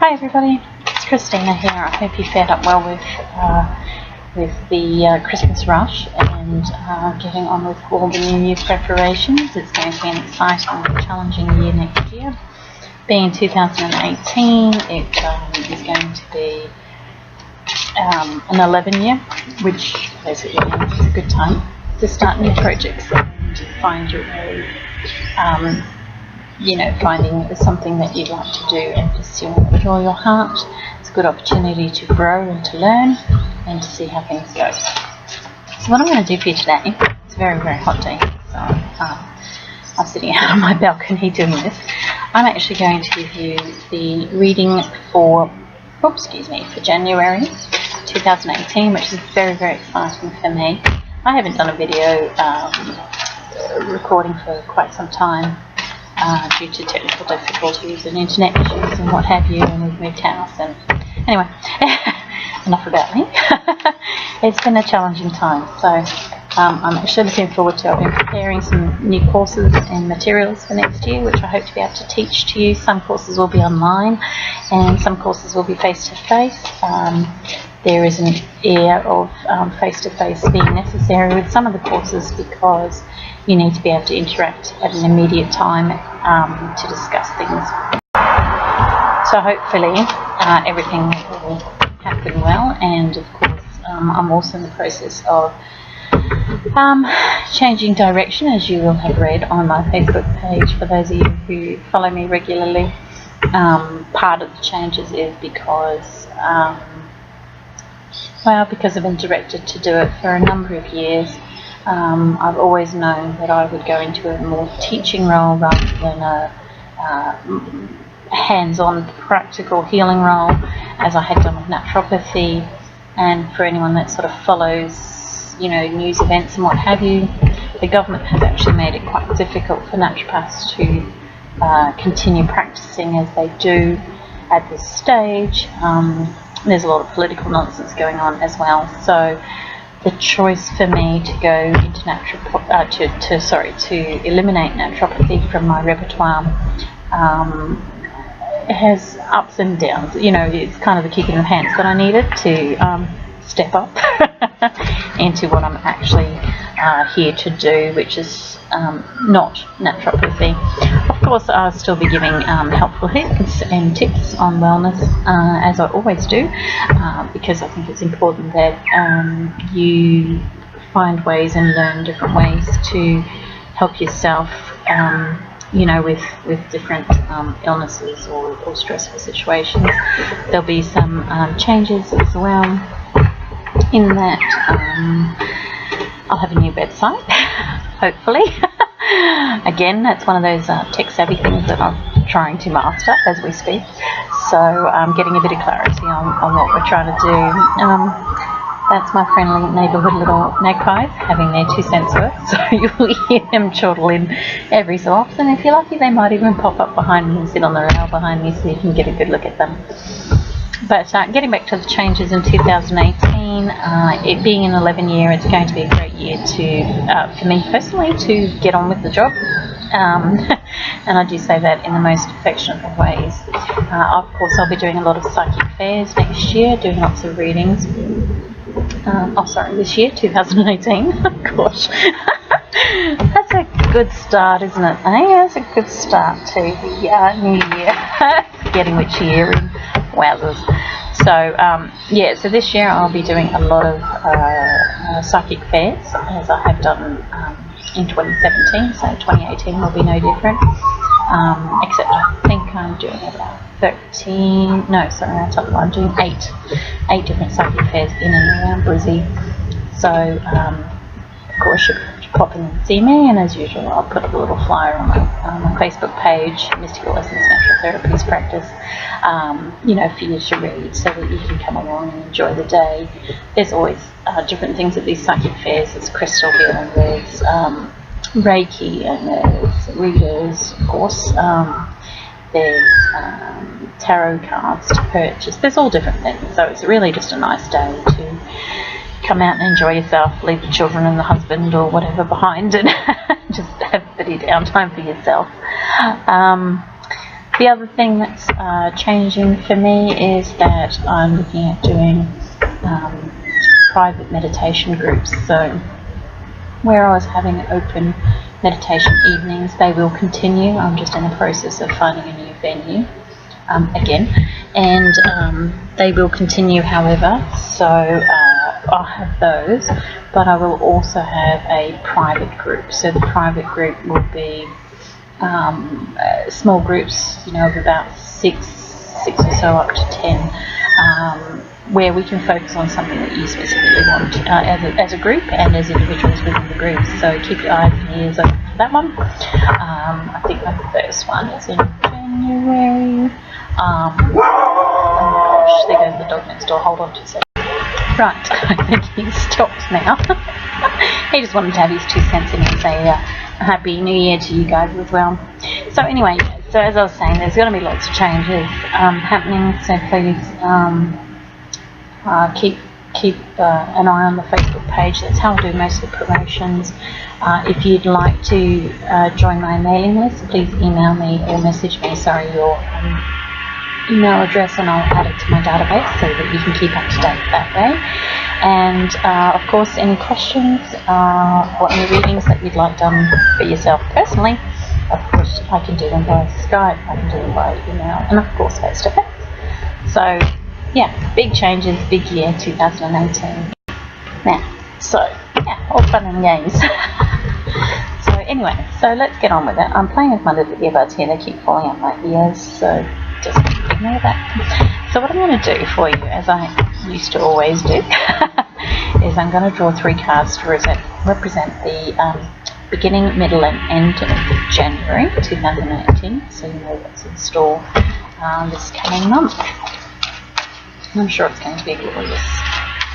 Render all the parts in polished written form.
Hi everybody, it's Christina here. I hope you fared up well with the Christmas rush and getting on with all the New Year's preparations. It's going to be an exciting and challenging year next year. Being 2018, it is going to be an 11 year, which basically means it's a good time to start new projects and find your way. Finding something that you'd like to do and pursuing it with all your heart. It's a good opportunity to grow and to learn and to see how things go. So what I'm going to do for you today, it's a very, very hot day, so I'm sitting out on my balcony doing this. I'm actually going to give you the reading for January 2018, which is very, very exciting for me. I haven't done a video recording for quite some time. Due to technical difficulties and internet issues and what have you, and we've moved house, and anyway, enough about me. It's been a challenging time, so I'm actually looking forward to I've been preparing some new courses and materials for next year, which I hope to be able to teach to you. Some courses will be online and some courses will be face-to-face. There is an air of face-to-face being necessary with some of the courses because you need to be able to interact at an immediate time to discuss things. So hopefully everything will happen well, and of course I'm also in the process of changing direction, as you will have read on my Facebook page for those of you who follow me regularly. Part of the changes is because I've been directed to do it for a number of years. I've always known that I would go into a more teaching role rather than a hands-on practical healing role, as I had done with naturopathy. And for anyone that sort of follows, news events and what have you, the government has actually made it quite difficult for naturopaths to continue practicing as they do at this stage. There's a lot of political nonsense going on as well. So the choice for me to go into to eliminate naturopathy from my repertoire has ups and downs. It's kind of the kick in the pants that I needed to step up into what I'm actually here to do, which is not naturopathy. Of course, I'll still be giving helpful hints and tips on wellness, as I always do, because I think it's important that you find ways and learn different ways to help yourself, with different illnesses or stressful situations. There'll be some changes as well in that I'll have a new bedside, hopefully. Again, that's one of those tech-savvy things that I'm trying to master as we speak. So I'm getting a bit of clarity on what we're trying to do. That's my friendly neighbourhood little magpies having their 2 cents worth. So you'll hear them chortle in every so often. If you're lucky, they might even pop up behind me and sit on the rail behind me so you can get a good look at them. But getting back to the changes in 2018, it being an 11 year, it's going to be a great year for me personally to get on with the job. And I do say that in the most affectionate of ways. Of course, I'll be doing a lot of psychic fairs next year, doing lots of readings. This year, 2018. Gosh. That's a good start, isn't it? That's a good start to the new year. Forgetting which year in. Wowzers. So, so this year I'll be doing a lot of psychic fairs, as I have done in 2017, so 2018 will be no different, except I think I'm doing about I'm doing eight different psychic fairs in and around Brizzy. So, of course, you should pop in and see me, and as usual, I'll put up a little flyer on my Facebook page, Mystical Essence Natural Therapies Practice, for you to read so that you can come along and enjoy the day. There's always different things at these psychic fairs. There's crystal healing, there's Reiki, and there's readers, of course. There's tarot cards to purchase. There's all different things. So it's really just a nice day to come out and enjoy yourself, leave the children and the husband or whatever behind, and just have a bit of downtime for yourself. The other thing that's changing for me is that I'm looking at doing private meditation groups. So where I was having open meditation evenings, they will continue. I'm just in the process of finding a new venue again, and they will continue, however. So I'll have those, but I will also have a private group. So the private group will be small groups, of about six or so up to 10, where we can focus on something that you specifically want as a group and as individuals within the group. So keep your eyes and ears open for that one. I think my first one is in January. Oh gosh, there goes the dog next door. Hold on to a second. Right, I think he's stopped now. He just wanted to have his 2 cents in and say Happy New Year to you guys as well. So anyway, so as I was saying, there's going to be lots of changes happening, so please keep an eye on the Facebook page. That's how I do most of the promotions. If you'd like to join my mailing list, please email me or message me, your email address, and I'll add it to my database so that you can keep up to date that way. And of course, any questions or any readings that you'd like done for yourself personally, of course I can do them by Skype, I can do them by email, and of course face to face. So yeah, big changes, big year 2018. Now, so yeah, all fun and games. So anyway, so let's get on with it. I'm playing with my little earbuds here, they keep falling out my ears, so just ignore that. So what I'm going to do for you, as I used to always do, is I'm going to draw 3 cards to represent the beginning, middle and end of January 2018, so you know what's in store this coming month. I'm sure it's going to be a glorious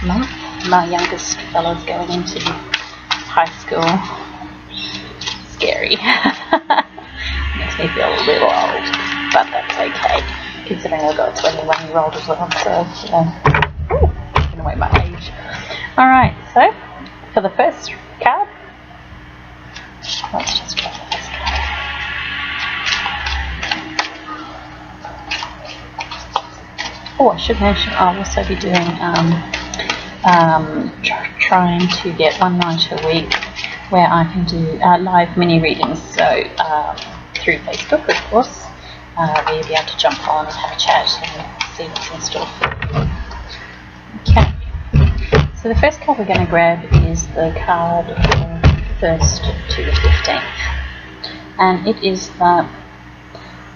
month. My youngest fella's going into high school. Scary. Makes me feel a little old, but that's okay, considering I've got a 21-year-old as well, so, taking away my age. Alright, so, for the first card, let's just draw the first card. Oh, I should mention I'll also be doing, trying to get one night a week where I can do live mini readings, so through Facebook, of course, where you'll be able to jump on and have a chat and see what's in store for you. Okay, so the first card we're going to grab is the card from 1st to the 15th, and it is the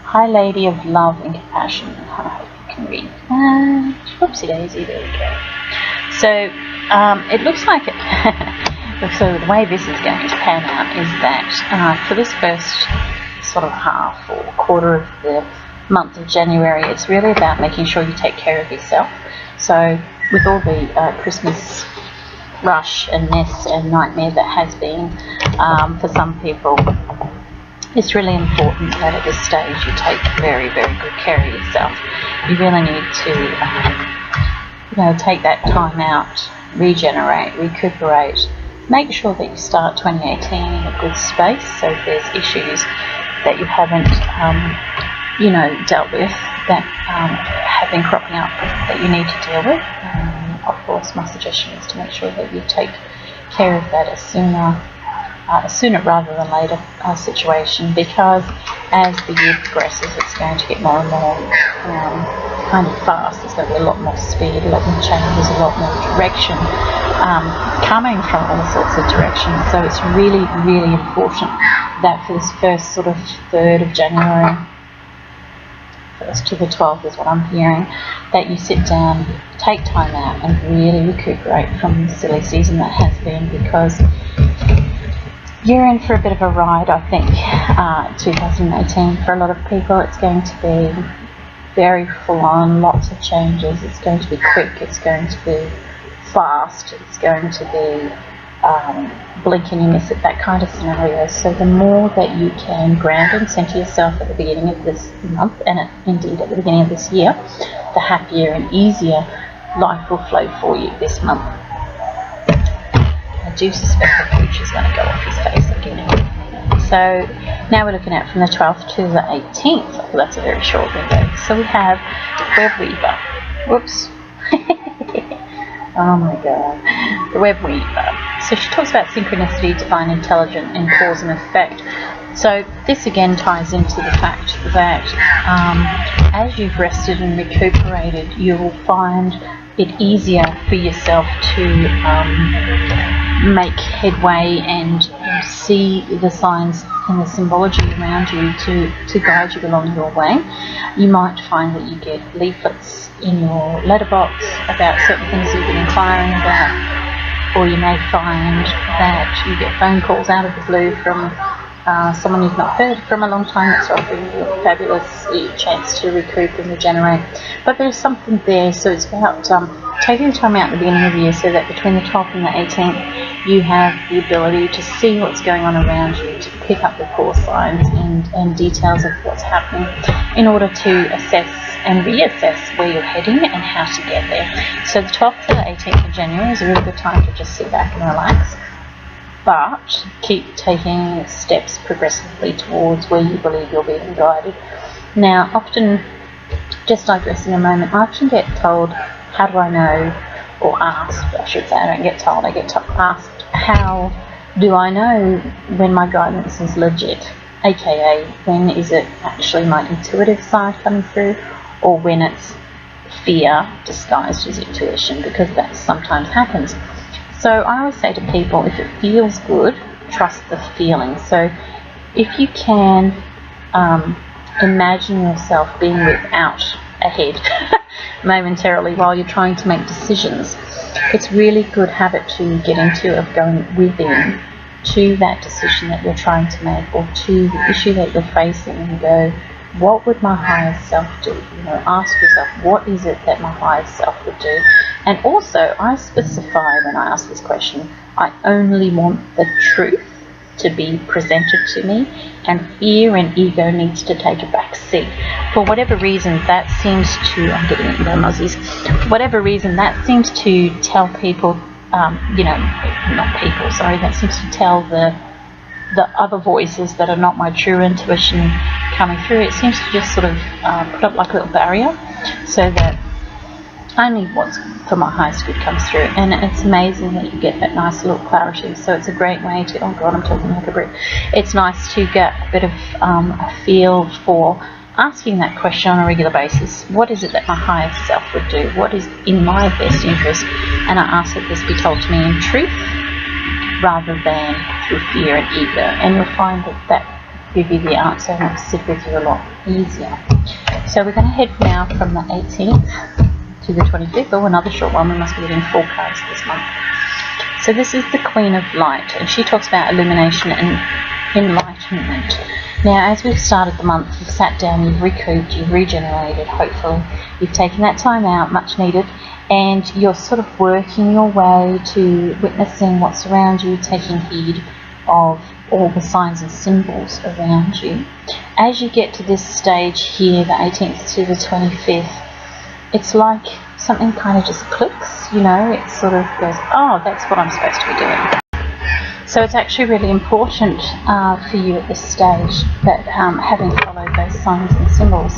High Lady of Love and Compassion. I hope you can read. Whoopsie daisy, there we go. So it looks like it. So the way this is going to pan out is that for this first sort of half or quarter of the month of January, it's really about making sure you take care of yourself. So with all the Christmas rush and mess and nightmare that has been for some people, it's really important that at this stage you take very, very good care of yourself. You really need to take that time out, regenerate, recuperate. Make sure that you start 2018 in a good space, so if there's issues that you haven't, dealt with, that have been cropping up that you need to deal with, of course my suggestion is to make sure that you take care of that as sooner rather than later situation, because as the year progresses it's going to get more and more kind of fast. There's going to be a lot more speed, a lot more changes, a lot more direction coming from all sorts of directions. So it's really, really important that for this first sort of 3rd of January, 1st to the 12th is what I'm hearing, that you sit down, take time out and really recuperate from the silly season that has been, because you're in for a bit of a ride, I think. 2018 for a lot of people, it's going to be very full on, lots of changes. It's going to be quick, it's going to be fast, it's going to be blink and you miss it, that kind of scenario. So the more that you can ground and center yourself at the beginning of this month, and indeed at the beginning of this year, the happier and easier life will flow for you this month. I do suspect the pooch is going to go off his face again in a minute, So now we're looking at from the 12th to the 18th. Oh, that's a very short window. So we have Web Weaver. Whoops. Oh my god. The Web Weaver. So she talks about synchronicity, divine intelligence, and cause and effect. So this again ties into the fact that as you've rested and recuperated, you will find it easier for yourself to make headway and see the signs and the symbology around you to guide you along your way. You might find that you get leaflets in your letterbox about certain things you've been inquiring about, or you may find that you get phone calls out of the blue from someone you've not heard from a long time that's offering you a fabulous chance to recoup and regenerate. But there's something there, so it's about taking the time out at the beginning of the year so that between the 12th and the 18th you have the ability to see what's going on around you, to pick up the core signs and details of what's happening in order to assess and reassess where you're heading and how to get there. So the 12th to the 18th of January is a really good time to just sit back and relax, but keep taking steps progressively towards where you believe you're being guided. Now, often, just digressing a moment, I often get told, how do I know, or asked, I should say, I don't get told, I get asked, how do I know when my guidance is legit? AKA, when is it actually my intuitive side coming through, or when it's fear disguised as intuition, because that sometimes happens. So I always say to people, if it feels good, trust the feeling. So if you can imagine yourself being without a head momentarily while you're trying to make decisions, it's really good habit to get into of going within to that decision that you're trying to make, or to the issue that you're facing, and go, what would my higher self do? You know, ask yourself, what is it that my higher self would do? And also, I specify when I ask this question, I only want the truth to be presented to me, and fear and ego needs to take a back seat. For whatever reason, that seems to, I'm getting into Aussies, whatever reason, that seems to tell people, that seems to tell the other voices that are not my true intuition coming through. It seems to just sort of put up like a little barrier so that only what's for my highest good comes through. And it's amazing that you get that nice little clarity. So it's a great way to, oh god, I'm talking like a brick. It's nice to get a bit of a feel for asking that question on a regular basis. What is it that my higher self would do? What is in my best interest? And I ask that this be told to me in truth rather than through fear and ego. And you'll find that give you the answer and it'll sit with you a lot easier. So we're going to head now from the 18th to the 25th. Oh, another short one. We must be getting 4 cards this month. So this is the Queen of Light, and she talks about illumination and enlightenment. Now, as we've started the month, you've sat down, you've recouped, you've regenerated, hopefully. You've taken that time out, much needed, and you're sort of working your way to witnessing what's around you, taking heed of all the signs and symbols around you. As you get to this stage here, the 18th to the 25th, it's like something kind of just clicks, you know, it sort of goes, oh, that's what I'm supposed to be doing. So it's actually really important for you at this stage that having followed those signs and symbols,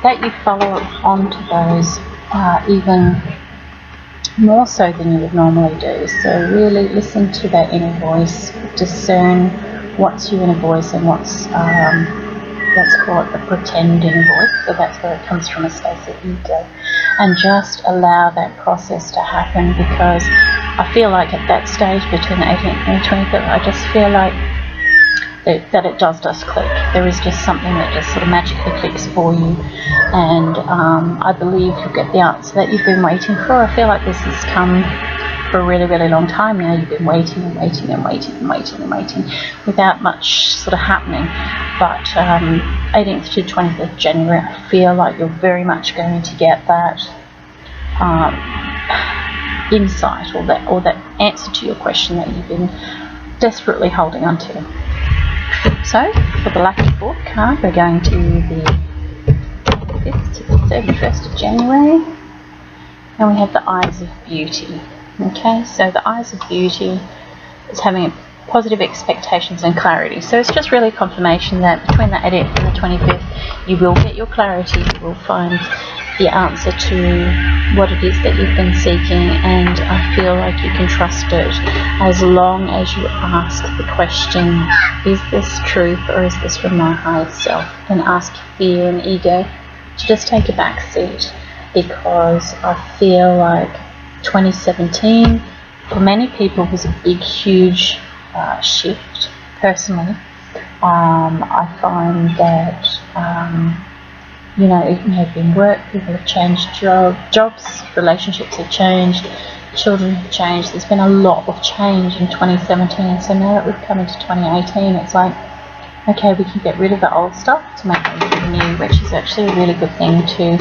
that you follow on to those even more so than you would normally do. So really listen to that inner voice, discern what's your inner voice and what's, let's call it the pretending voice, so that's where it comes from, a space of ego. And just allow that process to happen, because I feel like at that stage between the 18th and the 25th, I just feel like that it does click. There is just something that just sort of magically clicks for you, and I believe you'll get the answer that you've been waiting for. I feel like this has come for a really, really long time now. You've been waiting and waiting and waiting and waiting and waiting without much sort of happening. But 18th to 25th January, I feel like you're very much going to get that insight, or that answer to your question that you've been desperately holding on to. So, for the lucky 4th card, we're going to the 5th to the 31st of January, and we have the Eyes of Beauty. Okay, so the Eyes of Beauty is having positive expectations and clarity. So it's just really confirmation that between the 18th and the 25th, you will get your clarity, you will find the answer to what it is that you've been seeking, and I feel like you can trust it as long as you ask the question, is this truth or is this from my higher self? And ask fear and ego to just take a back seat, because I feel like 2017 for many people was a big, huge shift. Personally, I find that you know, it may have been work, people have changed jobs, relationships have changed, children have changed. There's been a lot of change in 2017, so now that we've come into 2018, it's like, okay, we can get rid of the old stuff to make room for the new, which is actually a really good thing to,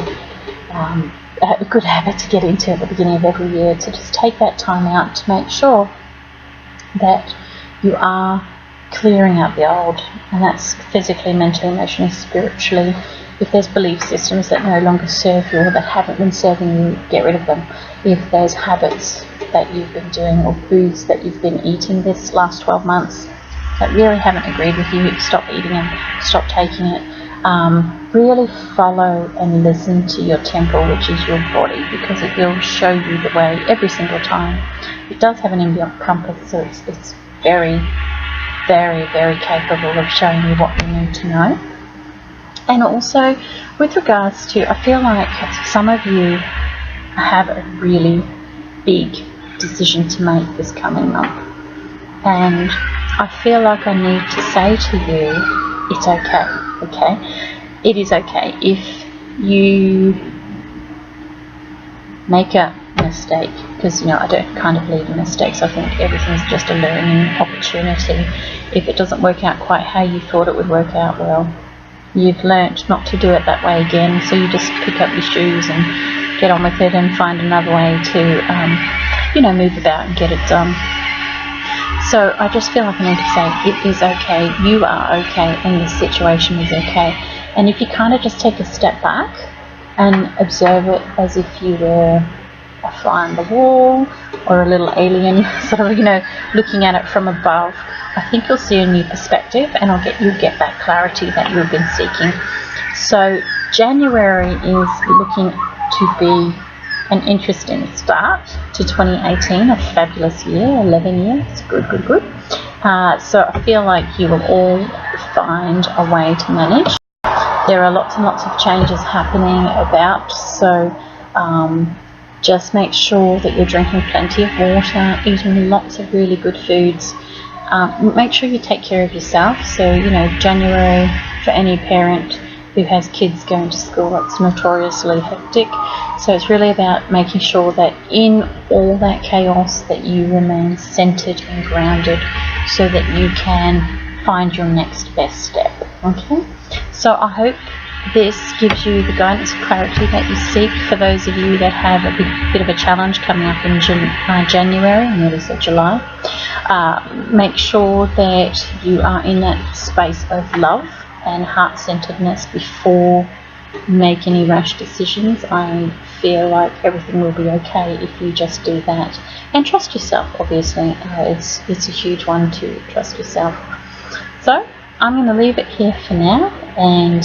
a good habit to get into at the beginning of every year, to just take that time out to make sure that you are clearing out the old, and that's physically, mentally, emotionally, spiritually. If there's belief systems that no longer serve you or that haven't been serving you, get rid of them. If there's habits that you've been doing or foods that you've been eating this last 12 months that really haven't agreed with you, stop eating them, stop taking it. Really follow and listen to your temple, which is your body, because it will show you the way every single time. It does have an inbuilt compass, so it's very, very, very capable of showing you what you need to know. And also, with regards to, I feel like some of you have a really big decision to make this coming month. And I feel like I need to say to you, it's okay, okay? It is okay if you make a mistake, because, you know, I don't kind of believe in mistakes. I think everything's just a learning opportunity. If it doesn't work out quite how you thought it would work out, well, you've learnt not to do it that way again, so you just pick up your shoes and get on with it and find another way to, you know, move about and get it done. So I just feel like I need to say, it is okay, you are okay, and this situation is okay. And if you kind of just take a step back and observe it as if you were a fly on the wall or a little alien, sort of, you know, looking at it from above, I think you'll see a new perspective, and you'll get that clarity that you've been seeking. So January is looking to be an interesting start to 2018, a fabulous year, 11 years, good. So I feel like you will all find a way to manage. There are lots and lots of changes happening about, so just make sure that you're drinking plenty of water, eating lots of really good foods. Make sure you take care of yourself. So, you know, January, for any parent who has kids going to school, it's notoriously hectic. So it's really about making sure that in all that chaos that you remain centered and grounded, so that you can find your next best step. Okay? So I hope this gives you the guidance and clarity that you seek for those of you that have a bit of a challenge coming up in January, I nearly said July. Make sure that you are in that space of love and heart-centeredness before you make any rash decisions. I feel like everything will be okay if you just do that. And trust yourself, obviously. It's a huge one to trust yourself. So I'm going to leave it here for now, and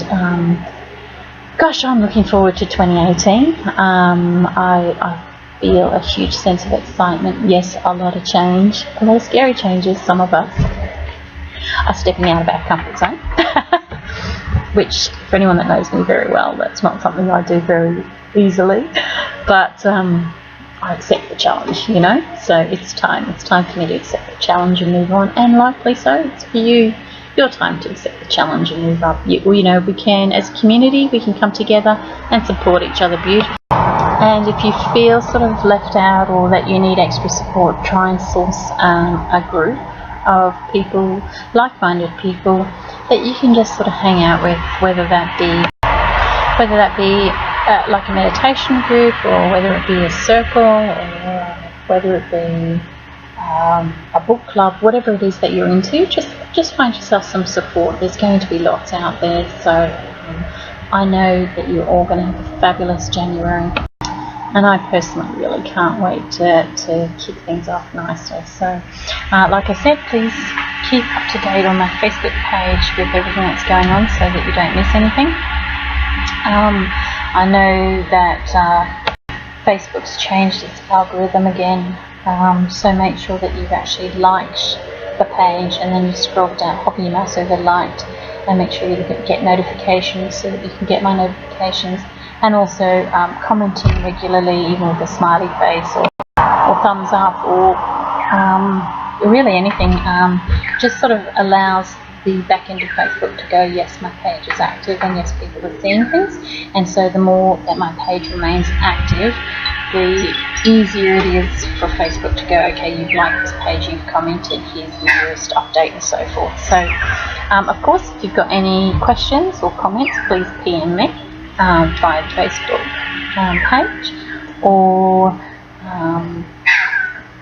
gosh, I'm looking forward to 2018. I feel a huge sense of excitement. Yes, a lot of change, a lot of scary changes. Some of us are stepping out of our comfort zone, which, for anyone that knows me very well, that's not something I do very easily, but I accept the challenge, you know, so it's time for me to accept the challenge and move on, and likely so, it's for you, your time to accept the challenge and move up. You know, we can, as a community, we can come together and support each other beautifully. And if you feel sort of left out or that you need extra support, try and source a group of people, like-minded people, that you can just sort of hang out with, whether that be like a meditation group, or whether it be a circle, or whether it be a book club, whatever it is that you're into. Just find yourself some support. There's going to be lots out there, so I know that you're all going to have a fabulous January. and I personally really can't wait to kick things off nicely. So like I said, please keep up to date on my Facebook page with everything that's going on so that you don't miss anything. I know that Facebook's changed its algorithm again, so make sure that you've actually liked the page, and then you scroll down, hover your mouse over liked, and make sure you get notifications so that you can get my notifications, and also commenting regularly, even with a smiley face or thumbs up or really anything, just sort of allows the back end of Facebook to go, yes, my page is active, and yes, people are seeing things. And so the more that my page remains active, the easier it is for Facebook to go, okay, you've liked this page, you've commented, here's the newest update, and so forth. So of course, if you've got any questions or comments, please PM me via the Facebook page, or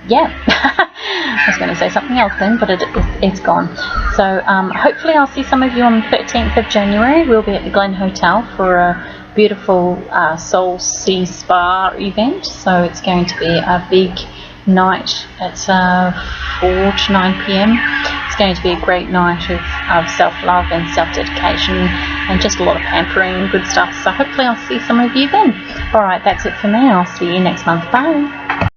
I was going to say something else then, but it's gone. So hopefully I'll see some of you on the 13th of January. We'll be at the Glen Hotel for a beautiful Soul Sea Spa event. So it's going to be a big night at 4 to 9 p.m. It's going to be a great night of self-love and self-dedication, and just a lot of pampering and good stuff. So hopefully I'll see some of you then. Alright, that's it for me. I'll see you next month. Bye.